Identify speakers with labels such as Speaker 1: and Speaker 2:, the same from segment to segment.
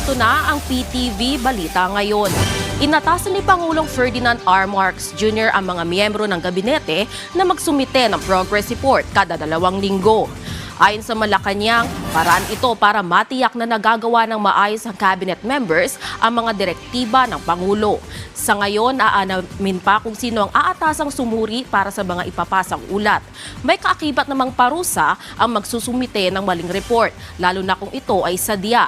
Speaker 1: Narito na ang PTV Balita Ngayon. Inatasan ni Pangulong Ferdinand R. Marcos Jr. ang mga miyembro ng gabinete na magsumite ng progress report kada 2 linggo. Ayon sa Malacanang, paraan ito para matiyak na nagagawa ng maayos ang cabinet members ang mga direktiba ng Pangulo. Sa ngayon, aanamin pa kung sino ang aatasang sumuri para sa mga ipapasang ulat. May kaakibat namang parusa ang magsusumite ng maling report, lalo na kung ito ay sadya.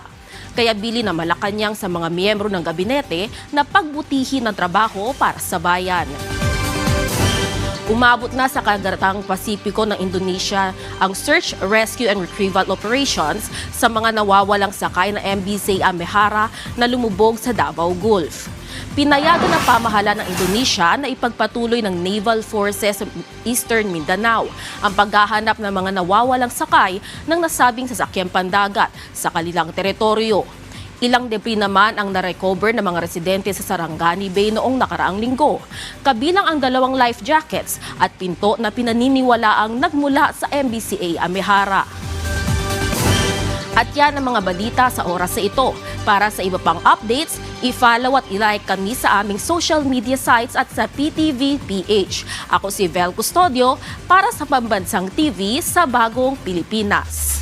Speaker 1: Kaya bili na Malacanang sa mga miyembro ng gabinete na pagbutihin ang trabaho para sa bayan. Umabot na sa Kagaratang Pasipiko ng Indonesia ang search, rescue and retrieval operations sa mga nawawalang sakay ng MV Zee Mehara na lumubog sa Davao Gulf. Pinayagan ng pamahalaan ng Indonesia na ipagpatuloy ng Naval Forces sa Eastern Mindanao ang paghahanap ng mga nawawalang sakay ng nasabing sasakyang pandagat sa kanilang teritoryo. Ilang debris naman ang na-recover ng mga residente sa Sarangani Bay noong nakaraang linggo. Kabilang ang 2 life jackets at pinto na pinaniniwalaang nagmula sa MBCA Amehara. At yan ang mga balita sa oras na ito. Para sa iba pang updates, i-follow at i-like kami sa aming social media sites at sa PTV PH. Ako si Vel Custodio para sa Pambansang TV sa Bagong Pilipinas.